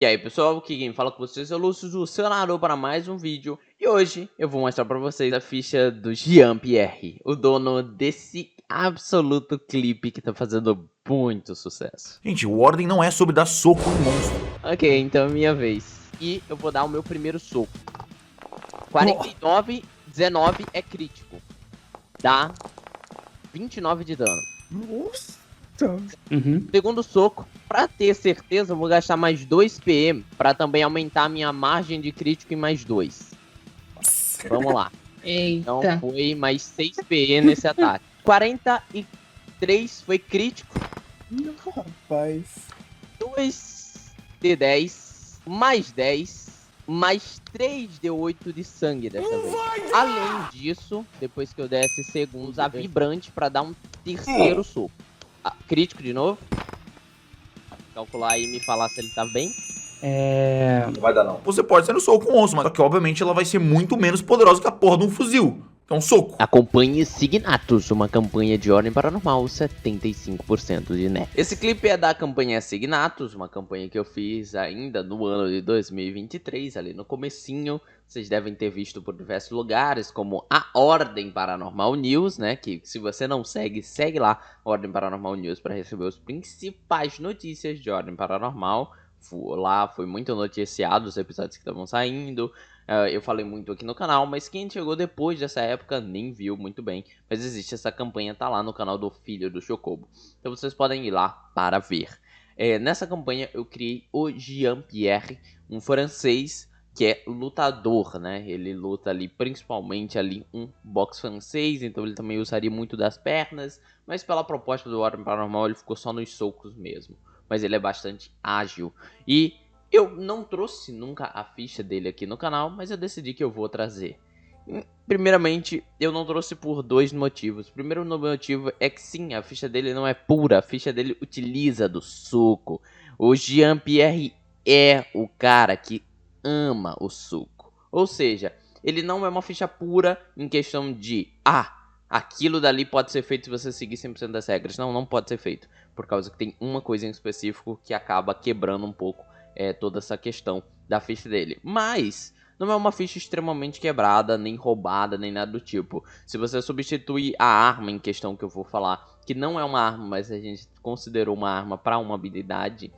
E aí pessoal, aqui quem fala com vocês é o Lúcio, o seu narrador para mais um vídeo. E hoje eu vou mostrar para vocês a ficha do Jean-Pierre, o dono desse absoluto clipe que tá fazendo muito sucesso. Gente, o Ordem não é sobre dar soco em monstro. Ok, então é minha vez. E eu vou dar o meu primeiro soco. 49, 19 é crítico. Dá 29 de dano. Nossa. Segundo soco, pra ter certeza, eu vou gastar mais 2 PM pra também aumentar a minha margem de crítico em mais 2. Vamos lá. Então Eita. foi mais 6 PE nesse ataque. 43 foi crítico. Rapaz. 2 D10, mais 10, mais 3 D8 de sangue dessa vez. Além disso, depois que eu der esse segundo, usar vibrante pra dar um terceiro soco. Crítico de novo. Calcular aí e me falar se ele tá bem. Não vai dar não. Você pode ser no soco com onça, mas só que obviamente ela vai ser muito menos poderosa que a porra de um fuzil. É um soco. Acompanhe Signatus, uma campanha de Ordem Paranormal, 75% de net. Esse clipe é da campanha Signatus, uma campanha que eu fiz ainda no ano de 2023, ali no comecinho. Vocês devem ter visto por diversos lugares, como a Ordem Paranormal News, né? Que se você não segue, segue lá, Ordem Paranormal News, para receber as principais notícias de Ordem Paranormal. Lá foi muito noticiado os episódios que estavam saindo. Eu falei muito aqui no canal, mas quem chegou depois dessa época nem viu muito bem. Mas existe essa campanha, tá lá no canal do Filho do Chocobo. Então vocês podem ir lá para ver. Nessa campanha eu criei o Jean-Pierre, um francês que é lutador, né? Ele luta ali principalmente ali um boxe francês, então ele também usaria muito das pernas. Mas pela proposta do Ordem Paranormal ele ficou só nos socos mesmo. Mas ele é bastante ágil. E eu não trouxe nunca a ficha dele aqui no canal, mas eu decidi que eu vou trazer. Primeiramente, eu não trouxe por dois motivos. O primeiro motivo é que sim, a ficha dele não é pura, a ficha dele utiliza do soco. O Jean-Pierre é o cara que ama o soco. Ou seja, ele não é uma ficha pura em questão de aquilo dali pode ser feito se você seguir 100% das regras. Não, não pode ser feito. Por causa que tem uma coisa em específico que acaba quebrando um pouco toda essa questão da ficha dele. Mas não é uma ficha extremamente quebrada, nem roubada, nem nada do tipo. Se você substituir a arma em questão que eu vou falar, que não é uma arma, mas a gente considerou uma arma para uma habilidade,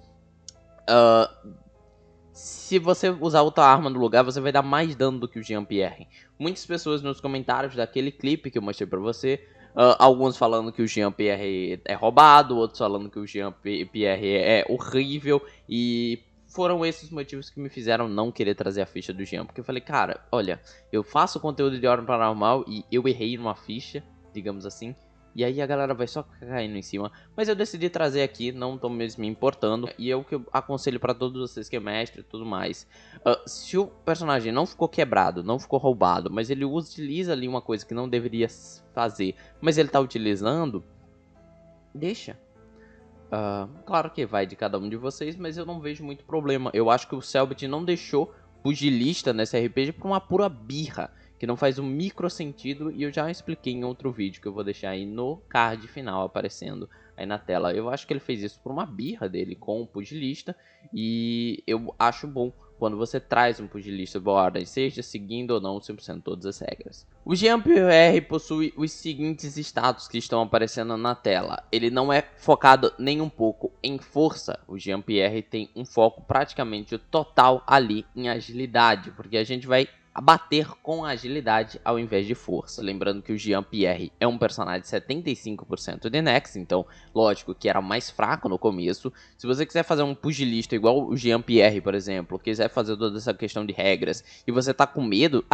se você usar outra arma no lugar, você vai dar mais dano do que o Jean-Pierre. Muitas pessoas nos comentários daquele clipe que eu mostrei pra você, alguns falando que o Jean-Pierre é roubado, outros falando que o Jean-Pierre é horrível, e foram esses motivos que me fizeram não querer trazer a ficha do Jean. Porque eu falei, cara, olha, eu faço conteúdo de Ordem Paranormal e eu errei numa ficha, digamos assim, e aí a galera vai só caindo em cima. Mas eu decidi trazer aqui, não tô mesmo me importando. E é o que eu aconselho pra todos vocês que é mestre e tudo mais. Se o personagem não ficou quebrado, não ficou roubado, mas ele utiliza ali uma coisa que não deveria fazer, mas ele tá utilizando, deixa. Claro que vai de cada um de vocês, mas eu não vejo muito problema. Eu acho que o Selbit não deixou pugilista nesse RPG por uma pura birra, que não faz um micro sentido, e eu já expliquei em outro vídeo que eu vou deixar aí no card final aparecendo aí na tela. Eu acho que ele fez isso por uma birra dele com o pugilista, e eu acho bom quando você traz um pugilista boa ordem, seja seguindo ou não 100% todas as regras. O Jean-Pierre possui os seguintes status que estão aparecendo na tela. Ele não é focado nem um pouco em força. O Jean-Pierre tem um foco praticamente total ali em agilidade, porque a gente vai bater com agilidade ao invés de força. Lembrando que o Jean-Pierre é um personagem de 75% de Nex, então lógico que era mais fraco no começo. Se você quiser fazer um pugilista igual o Jean-Pierre, por exemplo, quiser fazer toda essa questão de regras e você tá com medo,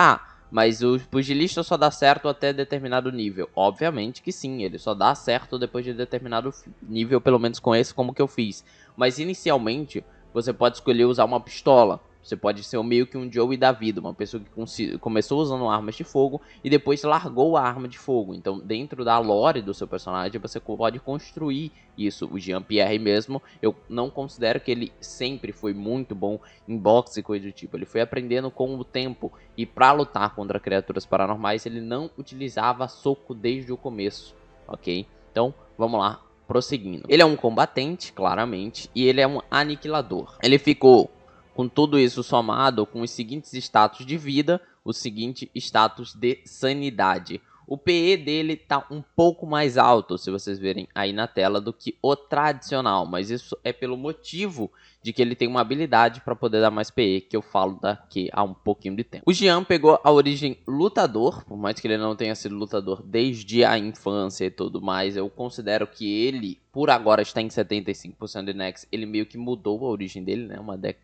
mas o pugilista só dá certo até determinado nível. Obviamente que sim, ele só dá certo depois de determinado nível, pelo menos com esse como que eu fiz. Mas inicialmente você pode escolher usar uma pistola. Você pode ser meio que um Joey da vida, uma pessoa que começou usando armas de fogo e depois largou a arma de fogo. Então, dentro da lore do seu personagem, você pode construir isso. O Jean-Pierre mesmo, eu não considero que ele sempre foi muito bom em boxe e coisa do tipo. Ele foi aprendendo com o tempo. E para lutar contra criaturas paranormais, ele não utilizava soco desde o começo, ok? Então, vamos lá, prosseguindo. Ele é um combatente, claramente, e ele é um aniquilador. Ele ficou Com tudo isso somado com os seguintes status de vida, o seguinte status de sanidade. O PE dele tá um pouco mais alto, se vocês verem aí na tela, do que o tradicional. Mas isso é pelo motivo de que ele tem uma habilidade para poder dar mais PE, que eu falo daqui a um pouquinho de tempo. O Jean pegou a origem lutador, por mais que ele não tenha sido lutador desde a infância e tudo mais. Eu considero que ele, por agora, está em 75% de Nex. Ele meio que mudou a origem dele, né?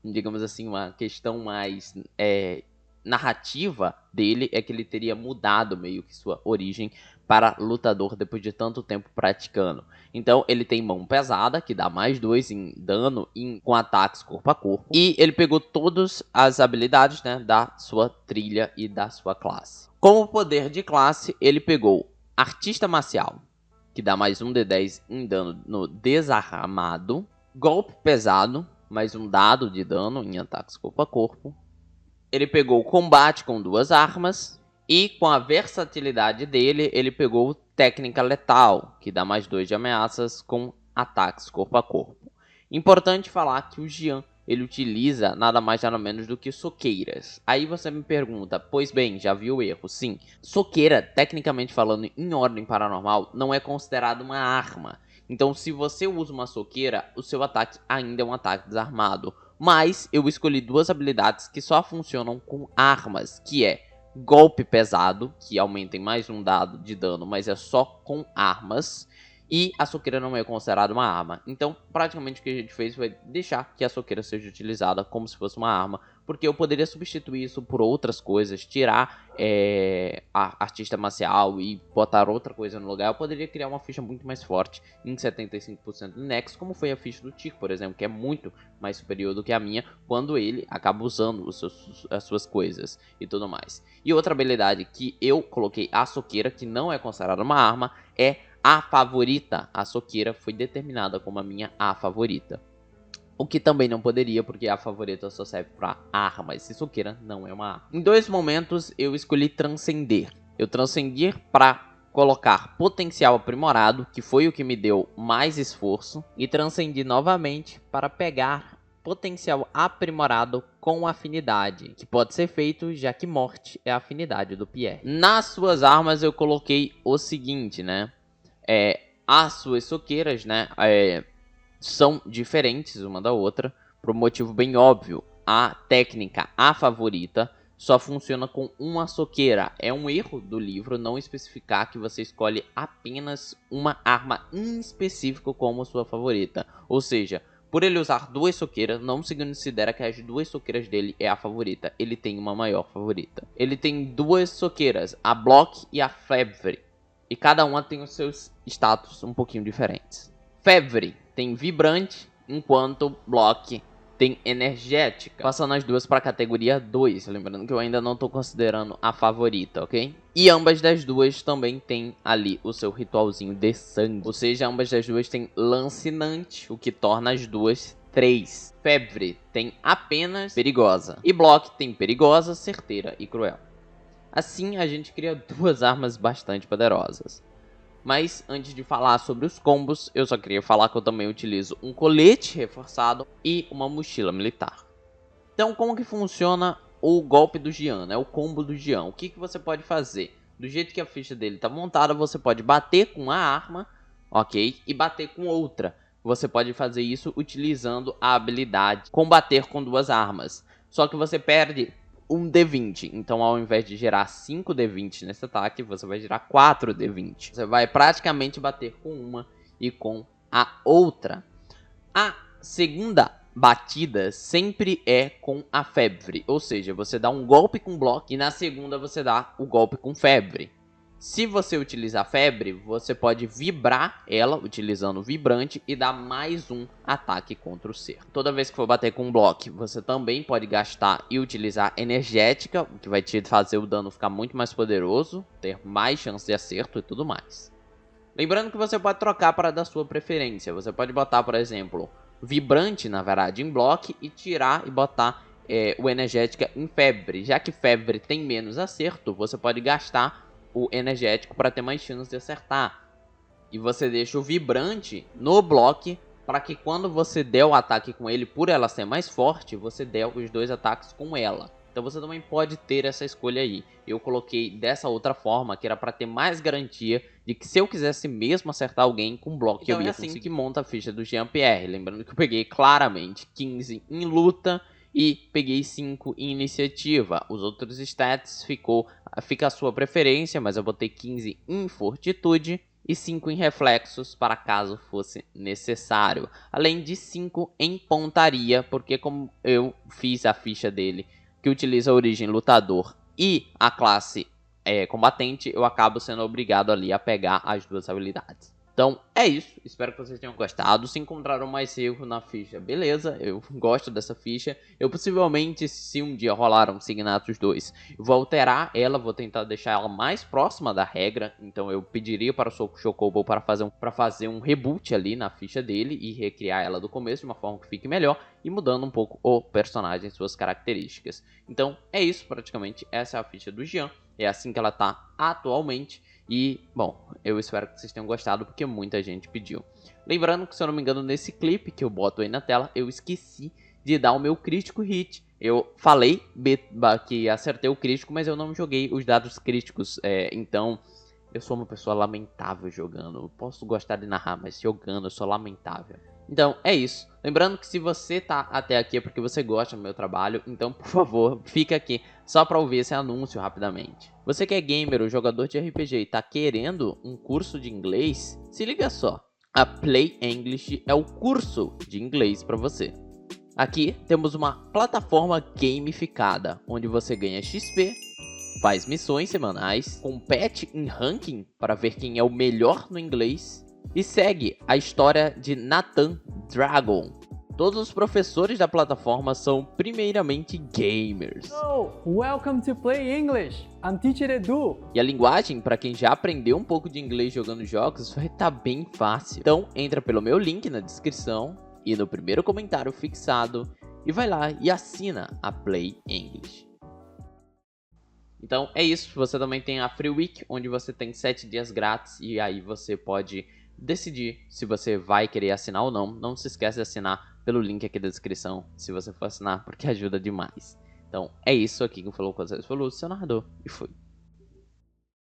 Digamos assim, uma questão mais... narrativa dele é que ele teria mudado meio que sua origem para lutador depois de tanto tempo praticando. Então ele tem mão pesada, que dá mais 2 em dano com ataques corpo a corpo. E ele pegou todas as habilidades, né, da sua trilha e da sua classe. Como poder de classe, ele pegou Artista Marcial, que dá mais 1d10 em dano no desarmado. Golpe pesado, mais um dado de dano em ataques corpo a corpo. Ele pegou combate com 2 armas. E com a versatilidade dele, ele pegou técnica letal, que dá mais 2 de ameaças com ataques corpo a corpo. Importante falar que o Jean, ele utiliza nada mais nada menos do que soqueiras. Aí você me pergunta, pois bem, já viu o erro? Sim, soqueira, tecnicamente falando, em ordem paranormal, não é considerado uma arma. Então se você usa uma soqueira, o seu ataque ainda é um ataque desarmado. Mas eu escolhi 2 habilidades que só funcionam com armas, que é golpe pesado, que aumenta em mais um dado de dano, mas é só com armas. E a soqueira não é considerada uma arma. Então, praticamente o que a gente fez foi deixar que a soqueira seja utilizada como se fosse uma arma. Porque eu poderia substituir isso por outras coisas. Tirar a artista marcial e botar outra coisa no lugar. Eu poderia criar uma ficha muito mais forte em 75% do Nex. Como foi a ficha do Tico, por exemplo. Que é muito mais superior do que a minha. Quando ele acaba usando as suas coisas e tudo mais. E outra habilidade que eu coloquei a soqueira, que não é considerada uma arma, é a favorita. A soqueira foi determinada como a minha A favorita. O que também não poderia, porque a favorita só serve para armas. E soqueira não é uma arma. Em 2 momentos eu escolhi transcender. Eu transcendi para colocar potencial aprimorado, que foi o que me deu mais esforço. E transcendi novamente para pegar potencial aprimorado com afinidade, que pode ser feito já que morte é a afinidade do Pierre. Nas suas armas eu coloquei o seguinte, né? As suas soqueiras, né, são diferentes uma da outra, por um motivo bem óbvio. A técnica, a favorita, só funciona com uma soqueira. É um erro do livro não especificar que você escolhe apenas uma arma em específico como sua favorita. Ou seja, por ele usar 2 soqueiras, não se considera que as 2 soqueiras dele é a favorita. Ele tem uma maior favorita. Ele tem 2 soqueiras, a Block e a Febre. E cada uma tem os seus status um pouquinho diferentes. Febre tem vibrante, enquanto Block tem energética. Passando as duas para a categoria 2. Lembrando que eu ainda não estou considerando a favorita, ok? E ambas das duas também tem ali o seu ritualzinho de sangue. Ou seja, ambas das duas tem lancinante, o que torna as duas 3. Febre tem apenas perigosa. E Block tem perigosa, certeira e cruel. Assim, a gente cria 2 armas bastante poderosas. Mas, antes de falar sobre os combos, eu só queria falar que eu também utilizo um colete reforçado e uma mochila militar. Então, como que funciona o golpe do Jean, né? O combo do Jean? O que você pode fazer? Do jeito que a ficha dele está montada, você pode bater com a arma, ok? E bater com outra. Você pode fazer isso utilizando a habilidade combater com 2 armas. Só que você perde um D20, então ao invés de gerar 5 D20 nesse ataque, você vai gerar 4 D20. Você vai praticamente bater com uma e com a outra. A segunda batida sempre é com a Febre, ou seja, você dá um golpe com Block e na segunda você dá o golpe com Febre. Se você utilizar Febre, você pode vibrar ela utilizando o vibrante e dar mais um ataque contra o ser. Toda vez que for bater com um Block, você também pode gastar e utilizar energética, o que vai te fazer o dano ficar muito mais poderoso, ter mais chance de acerto e tudo mais. Lembrando que você pode trocar para da sua preferência. Você pode botar, por exemplo, vibrante na verdade em Block e tirar e botar o energética em Febre. Já que Febre tem menos acerto, você pode gastar o energético para ter mais chance de acertar. E você deixa o vibrante no Block para que quando você der o ataque com ele, por ela ser mais forte, você der os 2 ataques com ela. Então você também pode ter essa escolha aí. Eu coloquei dessa outra forma, que era para ter mais garantia de que se eu quisesse mesmo acertar alguém com bloco, então eu ia assim que monta a ficha do Jean-Pierre. Lembrando que eu peguei claramente 15 em luta e peguei 5 em iniciativa. Os outros stats fica a sua preferência, mas eu botei 15 em fortitude e 5 em reflexos para caso fosse necessário. Além de 5 em pontaria, porque como eu fiz a ficha dele que utiliza a origem lutador e a classe combatente, eu acabo sendo obrigado ali a pegar as 2 habilidades. Então é isso, espero que vocês tenham gostado. Se encontraram mais erro na ficha, beleza, eu gosto dessa ficha. Eu possivelmente, se um dia rolar um Signatus 2, eu vou alterar ela, vou tentar deixar ela mais próxima da regra. Então eu pediria para o Chocobo para fazer um reboot ali na ficha dele e recriar ela do começo de uma forma que fique melhor e mudando um pouco o personagem e suas características. Então é isso praticamente, essa é a ficha do Jean, é assim que ela tá atualmente. E, bom, eu espero que vocês tenham gostado, porque muita gente pediu. Lembrando que, se eu não me engano, nesse clipe que eu boto aí na tela, eu esqueci de dar o meu crítico hit. Eu falei que acertei o crítico, mas eu não joguei os dados críticos. Então, eu sou uma pessoa lamentável jogando. Eu posso gostar de narrar, mas jogando eu sou lamentável. Então, é isso. Lembrando que se você tá até aqui é porque você gosta do meu trabalho, então, por favor, fica aqui só para ouvir esse anúncio rapidamente. Você que é gamer ou jogador de RPG e tá querendo um curso de inglês, se liga só. A Play English é o curso de inglês para você. Aqui temos uma plataforma gamificada, onde você ganha XP, faz missões semanais, compete em ranking para ver quem é o melhor no inglês, e segue a história de Nathan Dragon. Todos os professores da plataforma são primeiramente gamers. Hello, welcome to Play English. I'm Teacher Edu. E a linguagem, para quem já aprendeu um pouco de inglês jogando jogos, vai estar bem fácil. Então entra pelo meu link na descrição e no primeiro comentário fixado e vai lá e assina a Play English. Então é isso, você também tem a Free Week, onde você tem 7 dias grátis e aí você pode decidir se você vai querer assinar ou não. Não se esquece de assinar pelo link aqui da descrição, se você for assinar, porque ajuda demais. Então é isso aqui que falou com vocês, foi o Lúcio, seu narrador, e fui.